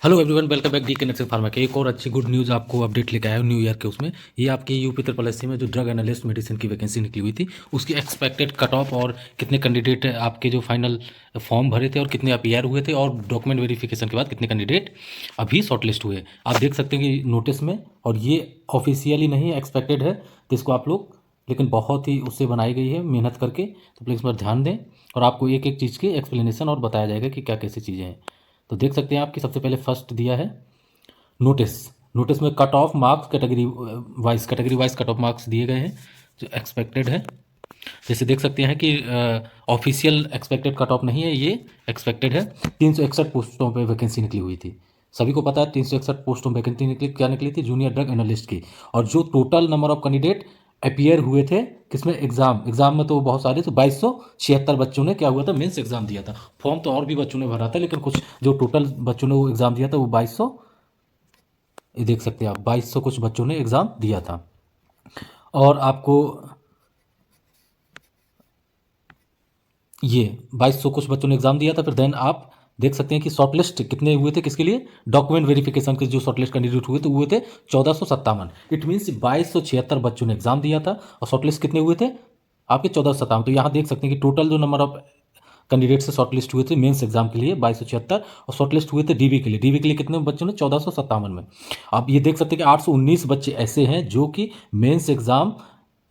Hello everyone, welcome back D के nursing pharma के एक और अच्छी गुड न्यूज़ आपको अपडेट लेके आया हूँ न्यू ईयर के उसमें। ये आपके यूपी ट्रिपल एस सी में जो ड्रग एनालिस्ट मेडिसिन की वैकेंसी निकली हुई थी उसकी एक्सपेक्टेड कट ऑफ और कितने कैंडिडेट आपके जो फाइनल फॉर्म भरे थे और कितने अपीयर हुए थे और डॉक्यूमेंट वेरिफिकेशन के बाद कितने कैंडिडेट अभी शॉर्टलिस्ट हुए आप देख सकते हैं कि नोटिस में। और ये ऑफिशियली नहीं एक्सपेक्टेड है तो इसको आप लोग लेकिन बहुत ही उससे बनाई गई है मेहनत करके, तो प्लीज़ इस पर ध्यान दें और आपको एक एक चीज़ की एक्सप्लेनेशन और बताया जाएगा कि क्या कैसी चीज़ें हैं। तो देख सकते हैं आपकी सबसे पहले फर्स्ट दिया है नोटिस। नोटिस में cut off marks category wise cut off marks दिए गए हैं जो एक्सपेक्टेड है। जैसे देख सकते हैं कि ऑफिशियल एक्सपेक्टेड कट ऑफ नहीं है, ये एक्सपेक्टेड है। 361 पोस्टों पे वैकेंसी निकली हुई थी, सभी को पता है 361 पोस्टों में वैकेंसी निकली, क्या निकली थी, जूनियर ड्रग एनालिस्ट की। और जो total number of candidate appear हुए थे किसमें, एग्जाम में तो बहुत सारे, तो 2276 बच्चों ने क्या हुआ था, मेंस एग्जाम दिया था। फॉर्म तो और भी बच्चों ने भरा था लेकिन कुछ जो टोटल बच्चों ने वो एग्जाम दिया था वो 2200, ये देख सकते हैं आप 2200 कुछ बच्चों ने एग्ज़ाम दिया था। और आपको ये 2200 कुछ बच्चों ने एग्ज़ाम दिया था। फिर देन आप देख सकते हैं कि शॉर्टलिस्ट कितने हुए थे, किसके लिए, डॉक्यूमेंट वेरिफिकेशन के जो शॉर्टलिस्ट कैंडिडेट हुए थे हुए थे 1457। इट मीन्स 2276 बच्चों ने एग्ज़ाम दिया था और शॉर्टलिस्ट कितने हुए थे आपके 1457। तो यहाँ देख सकते हैं कि टोटल जो नंबर ऑफ कैंडिडेट से शॉर्टलिस्ट हुए थे मेंस एग्जाम के लिए 2276 और शॉर्टलिस्ट हुए थे डीबी के लिए। डीबी के लिए कितने बच्चों ने, 1457 में। आप ये देख सकते हैं कि 819 बच्चे ऐसे हैं जो कि मेंस एग्जाम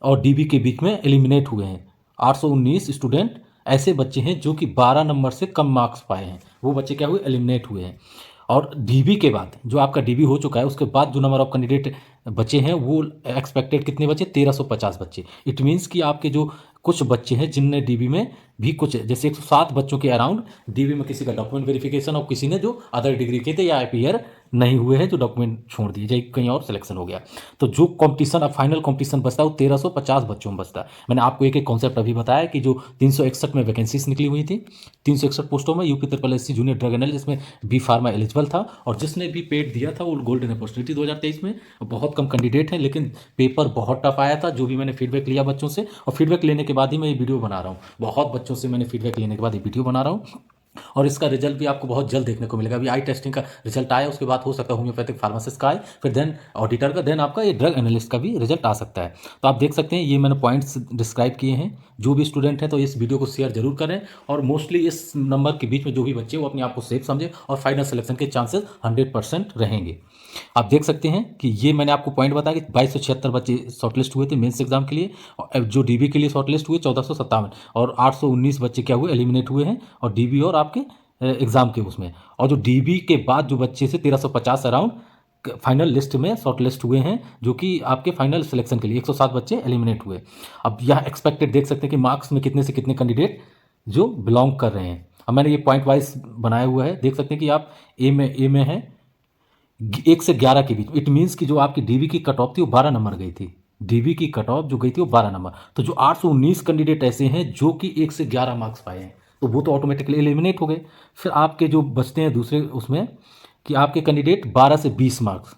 और डीबी के बीच में एलिमिनेट हुए हैं। 819 स्टूडेंट ऐसे बच्चे हैं जो कि 12 नंबर से कम मार्क्स पाए हैं, वो बच्चे क्या हुए, एलिमिनेट हुए हैं। और डीबी के बाद जो आपका डीबी हो चुका है उसके बाद जो नंबर ऑफ कैंडिडेट बचे हैं वो एक्सपेक्टेड कितने बचे, 1350 बच्चे। इट मीन्स कि आपके जो कुछ बच्चे हैं जिनने डीबी में भी कुछ जैसे 107 बच्चों के अराउंड डीबी में किसी का डॉक्यूमेंट वेरिफिकेशन और किसी ने जो अदर डिग्री के थे या अपीयर नहीं हुए हैं, जो डॉक्यूमेंट छोड़ दिए जाए, कहीं और सिलेक्शन हो गया। तो जो कंपटीशन अब फाइनल कंपटीशन बचता है वो 1350 बच्चों में बचता है। मैंने आपको एक एक कॉन्सेप्ट अभी बताया कि जो 361 में वैकेंसीज निकली हुई थी, 361 पोस्टों में UP triple S C junior drug analyst जिसमें बी फार्मा एलिजिबल था, और जिसने भी पेड दिया था वो गोल्डन अपॉर्चुनिटी 2023 में। बहुत कम कैंडिडेट हैं लेकिन पेपर बहुत टफ आया था, जो भी मैंने फीडबैक लिया बच्चों से, और फीडबैक लेने के बाद ही मैं ये वीडियो बना रहा हूँ। बहुत बच्चों से मैंने फीडबैक लेने के बाद ये वीडियो बना रहा हूँ और इसका रिजल्ट भी आपको बहुत जल्द देखने को मिलेगा। अभी आई टेस्टिंग का रिजल्ट आया, उसके बाद हो सकता है होम्योपैथिक फार्मासिस्ट का आए, फिर देन ऑडिटर का, देन आपका ये ड्रग एनालिस्ट का भी रिजल्ट आ सकता है। तो आप देख सकते हैं ये मैंने पॉइंट्स डिस्क्राइब किए हैं। जो भी स्टूडेंट है तो इस वीडियो को शेयर जरूर करें और मोस्टली इस नंबर के बीच में जो भी बच्चे वो अपने आप को सेफ समझे और फाइनल सिलेक्शन के चांसेस 100% रहेंगे। आप देख सकते हैं कि ये मैंने आपको पॉइंट बताया कि 2276 बच्चे शॉर्टलिस्ट हुए थे मेंस एग्जाम के लिए, और जो डीबी के लिए शॉर्टलिस्ट हुए 1457, और 819 बच्चे क्या हुए, एलिमिनेट हुए हैं, और डीबी और आपके एग्जाम के उसमें। और जो डीबी के बाद जो बच्चे से 1350 अराउंड फाइनल लिस्ट में शॉर्ट लिस्ट हुए हैं, जो कि आपके फाइनल सिलेक्शन के लिए 107 बच्चे एलिमिनेट हुए। अब यहाँ एक्सपेक्टेड देख सकते हैं कि मार्क्स में कितने से कितने कैंडिडेट जो बिलोंग कर रहे हैं। अब मैंने ये पॉइंट वाइज बनाया हुआ है, देख सकते हैं कि आप ए में है 1 से 11 के बीच। इट मीन्स कि जो आपकी डीबी की कट ऑफ थी वो 12 नंबर गई थी, डीबी की कट ऑफ जो गई थी वो 12 नंबर। तो जो 819 कैंडिडेट ऐसे हैं जो कि 1 से 11 मार्क्स पाए हैं तो वो तो ऑटोमेटिकली एलिमिनेट हो गए। फिर आपके जो बचते हैं दूसरे उसमें कि आपके कैंडिडेट 12 से 20 मार्क्स,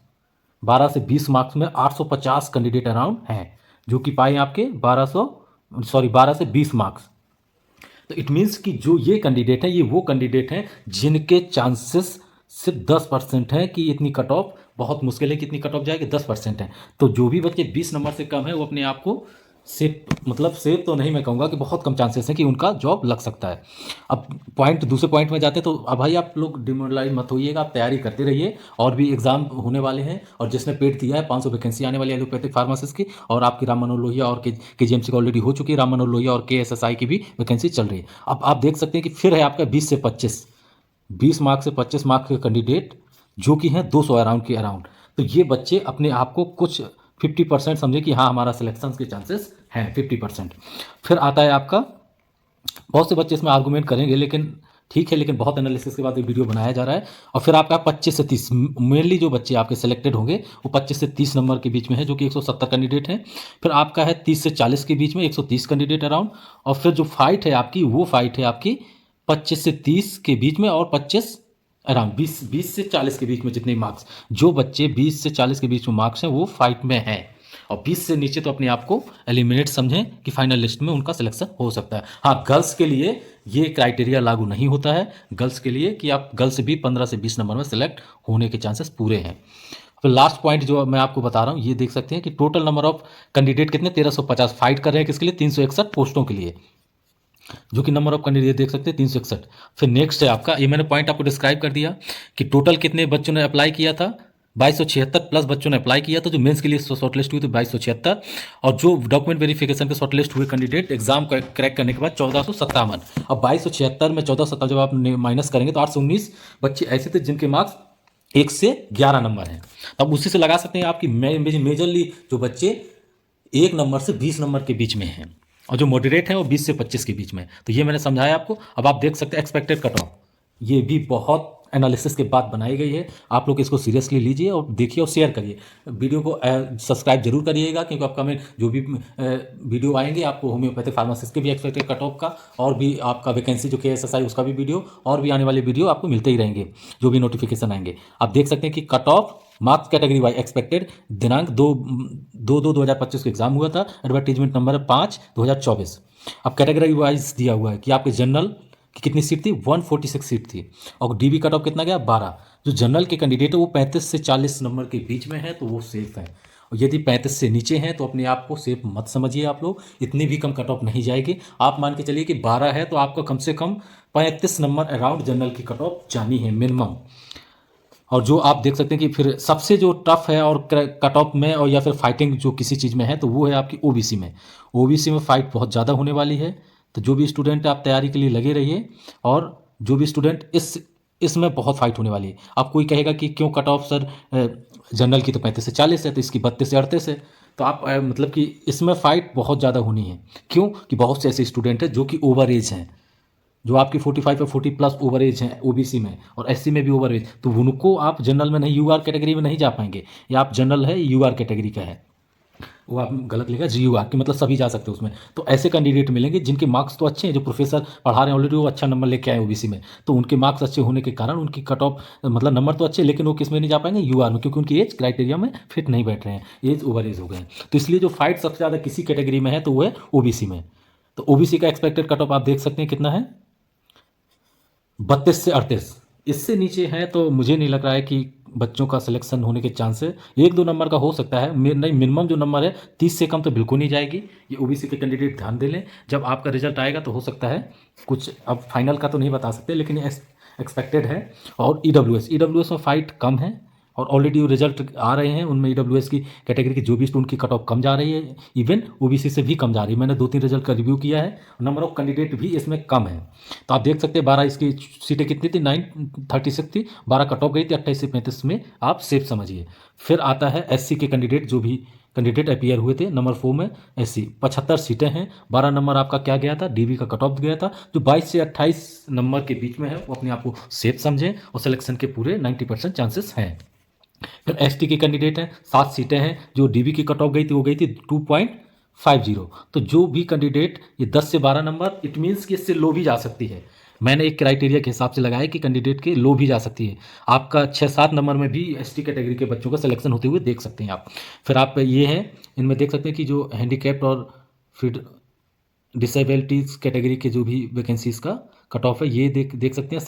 12 से 20 मार्क्स में 850 कैंडिडेट अराउंड हैं जो कि पाए आपके 12 से 20 मार्क्स। तो इट मीन्स कि जो ये कैंडिडेट हैं ये वो कैंडिडेट हैं जिनके चांसेस सिर्फ 10% है कि इतनी कट ऑफ, बहुत मुश्किल है कि इतनी कट ऑफ जाएगी, 10% है। तो जो भी बच्चे 20 नंबर से कम है वो अपने आप को सेफ, मतलब सेफ तो नहीं मैं कहूँगा कि बहुत कम चांसेस है कि उनका जॉब लग सकता है। अब पॉइंट दूसरे पॉइंट में जाते हैं, तो अब भाई आप लोग डिमोरलाइज मत होइएगा, आप तैयारी करते रहिए और भी एग्जाम होने वाले हैं। और जिसने पेड दिया है 500 वैकेंसी आने वाली है एलोपैथिक फार्मासिस्ट की, और आपकी राम मनोहर लोहिया और केजीएमसी की ऑलरेडी हो चुकी है, राम मनोहर लोहिया और केएसएसआई की भी वैकेंसी चल रही है। अब आप देख सकते हैं कि फिर है आपका 20 से 25, 20 मार्क्स से 25 मार्क्स के कैंडिडेट जो कि हैं 200 अराउंड के अराउंड। तो ये बच्चे अपने आप को कुछ 50% समझे कि हाँ हमारा सिलेक्शन के चांसेस हैं 50%। फिर आता है आपका, बहुत से बच्चे इसमें आर्गूमेंट करेंगे लेकिन ठीक है, लेकिन बहुत एनालिसिस के बाद ये वीडियो बनाया जा रहा है। और फिर आपका 25 से 30 मेनली जो बच्चे आपके सेलेक्टेड होंगे वो 25 से 30 नंबर के बीच में है, जो कि 170 कैंडिडेट हैं। फिर आपका है 30 से 40 के बीच में 130 कैंडिडेट अराउंड। और फिर जो फाइट है आपकी वो फाइट है आपकी 25 से 30 के बीच में और 25 अराउंड 20 से 40 के बीच में जितने मार्क्स, जो बच्चे 20 से 40 के बीच में मार्क्स हैं वो फाइट में हैं। और 20 से नीचे तो अपने आप को एलिमिनेट समझें कि फाइनल लिस्ट में उनका सिलेक्शन हो सकता है। हाँ, गर्ल्स के लिए ये क्राइटेरिया लागू नहीं होता है, गर्ल्स के लिए कि आप गर्ल्स भी 15 से 20 नंबर में सिलेक्ट होने के चांसेस पूरे हैं। फिर लास्ट पॉइंट जो मैं आपको बता रहा हूँ, ये देख सकते हैं कि टोटल नंबर ऑफ कैंडिडेट कितने 1350 फाइट कर रहे हैं किसके लिए, 361 पोस्टों के लिए, जो कि नंबर ऑफ कैंडिडेट देख सकते हैं 361। फिर नेक्स्ट है आपका, ये मैंने पॉइंट आपको डिस्क्राइब कर दिया कि टोटल कितने बच्चों ने अप्लाई किया था, 2276 प्लस बच्चों ने अप्लाई किया था। जो मेंस के लिए शॉर्टलिस्ट हुई थी 2276, और जो डॉक्यूमेंट वेरिफिकेशन के शॉर्टलिस्ट हुए कैंडिडेट एग्जाम क्रैक करने के बाद 1457। अब 2276 में 1457 जब आप माइनस करेंगे तो 819 बच्चे ऐसे थे जिनके मार्क्स 1 से 11 नंबर हैं। तब उसी से लगा सकते हैं आपकी मेजरली जो बच्चे 1 नंबर से 20 नंबर के बीच में हैं, और जो मॉडरेट है वो 20 से 25 के बीच में। तो ये मैंने समझाया आपको। अब आप देख सकते हैं एक्सपेक्टेड कट ऑफ, ये भी बहुत एनालिसिस के बाद बनाई गई है। आप लोग इसको सीरियसली लीजिए और देखिए और शेयर करिए। वीडियो को सब्सक्राइब जरूर करिएगा, क्योंकि अपकमिंग जो भी वीडियो आएंगे आपको होम्योपैथिक फार्मासिस्ट के भी एक्सपेक्टेड कट ऑफ का, और भी आपका वैकेंसी जो KSSI उसका भी वीडियो, और भी आने वाले वीडियो आपको मिलते ही रहेंगे जो भी नोटिफिकेशन आएंगे। आप देख सकते हैं कि cut off marks category wise expected दिनांक 2/2/2025 को एग्जाम हुआ था। Advertisement number 5/2024। अब कैटेगरी वाइज दिया हुआ है कि आपके जनरल की कितनी सीट थी, 146 सीट थी, और DB कट ऑफ कितना गया, 12। जो जनरल के कैंडिडेट है वो 35 से 40 नंबर के बीच में है, तो वो सेफ है। और यदि 35 से नीचे हैं तो अपने आप को सेफ मत समझिए आप लोग, इतनी भी कम कट ऑफ नहीं जाएगी। आप मान के चलिए कि 12 है तो आपको कम से कम 35 नंबर अराउंड जनरल की कट ऑफ जानी है मिनिमम। और जो आप देख सकते हैं कि फिर सबसे जो टफ है और कट ऑफ में और या फिर फाइटिंग जो किसी चीज़ में है तो वो है आपकी OBC में। OBC में फाइट बहुत ज़्यादा होने वाली है। तो जो भी स्टूडेंट आप तैयारी के लिए लगे रहिए, और जो भी स्टूडेंट इसमें बहुत फाइट होने वाली है। अब कोई कहेगा कि क्यों कट ऑफ सर, जनरल की तो 35 से 40 है तो इसकी 32 से 38 है, तो आप मतलब कि इसमें फाइट बहुत ज़्यादा होनी है। क्यों कि बहुत से ऐसे स्टूडेंट हैं जो कि ओवर एज हैं, जो आपकी 45 या 40 प्लस ओवर एज हैं OBC में, और SC में भी ओवर एज, तो उनको आप जनरल में नहीं, UR कैटेगरी में नहीं जा पाएंगे। या आप जनरल है UR कैटेगरी का है, वो आप गलत लिखा GUR की, मतलब सभी जा सकते हैं उसमें। तो ऐसे कैंडिडेट मिलेंगे जिनके मार्क्स तो अच्छे हैं, जो प्रोफेसर पढ़ा रहे हैं ऑलरेडी वो अच्छा नंबर लेके आए OBC में, तो उनके मार्क्स अच्छे होने के कारण उनकी कट ऑफ मतलब नंबर तो अच्छे, लेकिन वो किस में नहीं जा पाएंगे, UR में, क्योंकि उनकी एज क्राइटेरिया में फिट नहीं बैठ रहे हैं, एज ओवर एज हो गए हैं। तो इसलिए जो फाइट सबसे ज़्यादा किसी कैटेगरी में है तो वो है OBC में। तो OBC का एक्सपेक्टेड कट ऑफ आप देख सकते हैं कितना है, 32 से 38। इससे नीचे है तो मुझे नहीं लग रहा है कि बच्चों का सिलेक्शन होने के चांस है। 1-2 नंबर का हो सकता है, नहीं, मिनिमम जो नंबर है 30 से कम तो बिल्कुल नहीं जाएगी। ये OBC के कैंडिडेट ध्यान दे लें, जब आपका रिजल्ट आएगा तो हो सकता है कुछ, अब फाइनल का तो नहीं बता सकते, लेकिन एक्सपेक्टेड है। और EWS में फाइट कम है, और ऑलरेडी रिजल्ट आ रहे हैं उनमें EWS की कैटेगरी की जो भी स्टूडेंट की कट ऑफ कम जा रही है, इवन OBC से भी कम जा रही है। मैंने 2-3 रिजल्ट का रिव्यू किया है, नंबर ऑफ कैंडिडेट भी इसमें कम है। तो आप देख सकते हैं 12 इसकी सीटें कितनी थी, 936 थी, 12 कट ऑफ गई थी, 28 से 35 में आप सेफ समझिए। फिर आता है SC के कैंडिडेट, जो भी कैंडिडेट अपीयर हुए थे नंबर 4 में SC 75 सीटें हैं, 12 नंबर आपका क्या गया था, DB का कट ऑफ गया था। जो 22 से 28 नंबर के बीच में है वो अपने आप को सेफ समझें, और सिलेक्शन के पूरे 90% चांसेस हैं। फिर ST के कैंडिडेट हैं, 7 सीटें हैं, जो DB की कट ऑफ गई थी वो गई थी 2.50। तो जो भी कैंडिडेट ये 10 से 12 नंबर, इट मीन्स कि इससे लो भी जा सकती है। मैंने एक क्राइटेरिया के हिसाब से लगाया कि कैंडिडेट के लो भी जा सकती है। आपका 6-7 नंबर में भी ST कैटेगरी के बच्चों का सिलेक्शन होते हुए देख सकते हैं आप। फिर आप ये हैं, इनमें देख सकते हैं कि जो हैंडीकैप्ड और फिर डिसेबिलिटीज़ कैटेगरी के जो भी वैकेंसीज़ का कट ऑफ है, ये देख सकते हैं।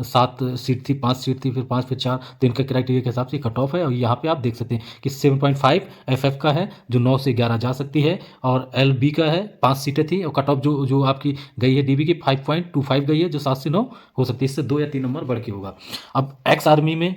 7 सीट थी, 5 सीट थी, फिर 5 फिर 4, तो इनका क्राइटेरिया के हिसाब से कट ऑफ है। और यहाँ पे आप देख सकते हैं कि 7.5 FF का है, जो 9 से 11 जा सकती है, और LB का है, 5 सीटें थी, और कट ऑफ जो आपकी गई है DB की 5.25 गई है, जो 7 से 9 हो सकती है। इससे 2 या 3 नंबर बढ़ के होगा। अब एक्स आर्मी में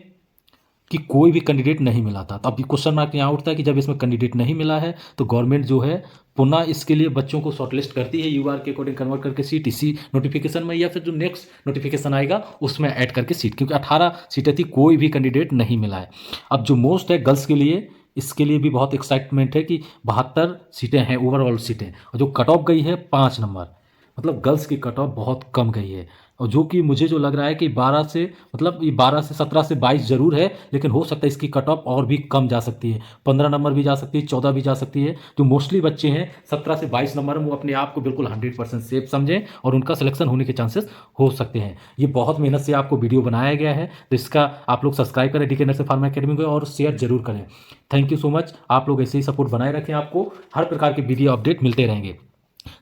कि कोई भी कैंडिडेट नहीं मिला था, तो अब क्वेश्चन मार्क यहाँ उठता है कि जब इसमें कैंडिडेट नहीं मिला है तो गवर्नमेंट जो है पुनः इसके लिए बच्चों को शॉर्टलिस्ट करती है UR के अकॉर्डिंग कन्वर्ट करके सीट, इसी नोटिफिकेशन में या फिर जो नेक्स्ट नोटिफिकेशन आएगा उसमें ऐड करके सीट, क्योंकि 18 सीटें थी, कोई भी कैंडिडेट नहीं मिला है। अब जो मोस्ट है गर्ल्स के लिए, इसके लिए भी बहुत एक्साइटमेंट है कि 72 सीटें हैं ओवरऑल सीटें, और जो कट ऑफ गई है 5 नंबर, मतलब गर्ल्स की कट ऑफ बहुत कम गई है। और जो कि मुझे जो लग रहा है कि 12 से मतलब ये 12 से 17 से 22 जरूर है, लेकिन हो सकता है इसकी कट ऑफ और भी कम जा सकती है, 15 नंबर भी जा सकती है, 14 भी जा सकती है। तो मोस्टली बच्चे हैं 17 से 22 नंबर में वो अपने आप को बिल्कुल 100% सेफ समझें और उनका सिलेक्शन होने के चांसेस हो सकते हैं। ये बहुत मेहनत से आपको वीडियो बनाया गया है, तो इसका आप लोग सब्सक्राइब करें डीके नर्सिंग फार्मा अकेडमी को और शेयर जरूर करें। Thank you so much. आप लोग ऐसे ही सपोर्ट बनाए रखें, आपको हर प्रकार के वीडियो अपडेट मिलते रहेंगे।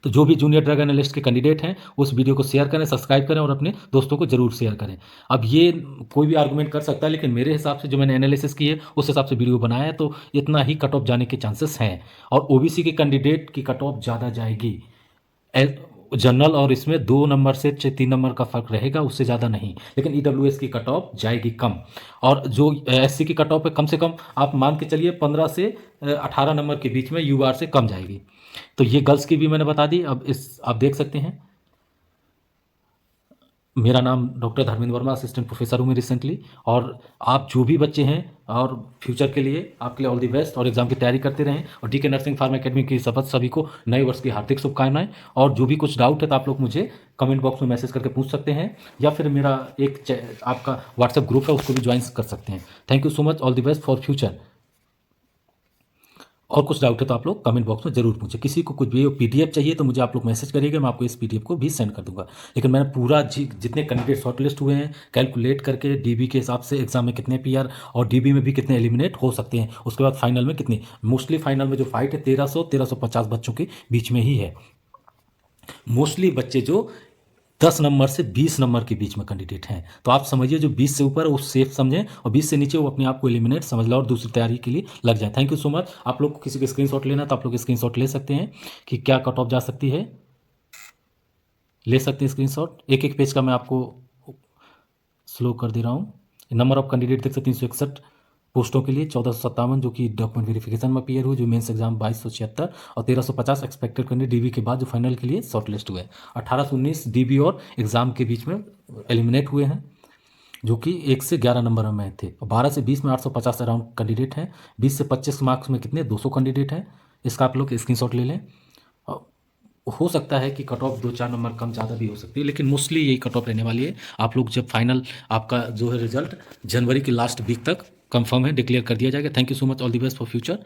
तो जो भी जूनियर ड्रग एनालिस्ट के कैंडिडेट हैं उस वीडियो को शेयर करें, सब्सक्राइब करें और अपने दोस्तों को जरूर शेयर करें। अब ये कोई भी आर्गूमेंट कर सकता है, लेकिन मेरे हिसाब से जो मैंने एनालिसिस की है उस हिसाब से वीडियो बनाया है, तो इतना ही कट ऑफ जाने के चांसेस हैं। और ओबीसी के कैंडिडेट की कट ऑफ ज़्यादा जाएगी, जनरल और इसमें 2 नंबर से 3 नंबर का फर्क रहेगा, उससे ज़्यादा नहीं। लेकिन ईडब्ल्यूएस की कट ऑफ जाएगी कम, और जो एससी की कट ऑफ है कम से कम आप मान के चलिए 15 से 18 नंबर के बीच में यूआर से कम जाएगी। तो ये गर्ल्स की भी मैंने बता दी। अब इस आप देख सकते हैं, मेरा नाम doctor Dharmendra Verma, assistant professor हूँ मैं रिसेंटली। और आप जो भी बच्चे हैं और फ्यूचर के लिए आपके लिए ऑल दी बेस्ट, और एग्जाम की तैयारी करते रहें। और डीके नर्सिंग फार्मा अकेडमी की शपथ सभी को नए वर्ष की हार्दिक शुभकामनाएं। और जो भी कुछ डाउट है तो आप लोग मुझे कमेंट बॉक्स में मैसेज करके पूछ सकते हैं, या फिर मेरा एक आपका व्हाट्सएप ग्रुप है उसको भी ज्वाइन कर सकते हैं। Thank you so much, all the best for future. और कुछ डाउट है तो आप लोग कमेंट बॉक्स में जरूर पूछें। किसी को कुछ भी पीडीएफ चाहिए तो मुझे आप लोग मैसेज करिएगा, मैं आपको इस पीडीएफ को भी सेंड कर दूंगा। लेकिन मैंने पूरा जितने कैंडिडेट शॉर्टलिस्ट हुए हैं कैलकुलेट करके डीबी के हिसाब से एग्जाम में कितने पीआर और डीबी में भी कितने एलिमिनेट हो सकते हैं, उसके बाद फाइनल में कितने, मोस्टली फाइनल में जो फाइट है 1350 बच्चों के बीच में ही है। मोस्टली बच्चे जो 10 नंबर से 20 नंबर के बीच में कैंडिडेट हैं, तो आप समझिए जो 20 से ऊपर वो सेफ समझें और 20 से नीचे वो अपने आप को एलिमिनेट समझ लो और दूसरी तैयारी के लिए लग जाए। Thank you so much. आप लोग को किसी का स्क्रीनशॉट लेना तो आप लोग स्क्रीनशॉट ले सकते हैं कि क्या कट ऑफ जा सकती है, ले सकते हैं स्क्रीनशॉट। एक एक पेज का मैं आपको स्लो कर दे रहा हूँ। नंबर ऑफ कैंडिडेट देख सकते हैं 361 पोस्टों के लिए, 1457 जो कि डॉक्यूमेंट वेरिफिकेशन में अपीयर हुए, जो मेंस एग्जाम 2276 और 1350 एक्सपेक्टेड कैंडिडेट डीबी के बाद जो फाइनल के लिए शॉर्टलिस्ट हुए। 18 से 19 डीबी और एग्जाम के बीच में एलिमिनेट हुए हैं, जो कि 1 से 11 नंबर में थे। और 12 से 20 में 850 अराउंड कैंडिडेट हैं। 20 से 25 मार्क्स में कितने 200 कैंडिडेट हैं। इसका आप लोग स्क्रीनशॉट ले लें। हो सकता है कि कट ऑफ 2-4 नंबर कम ज़्यादा भी हो सकती है, लेकिन मोस्टली यही कट ऑफ रहने वाली है। आप लोग जब फाइनल आपका जो है रिजल्ट जनवरी के लास्ट वीक तक कंफर्म है, डिक्लेयर कर दिया जाएगा। Thank you so much, all the best for future.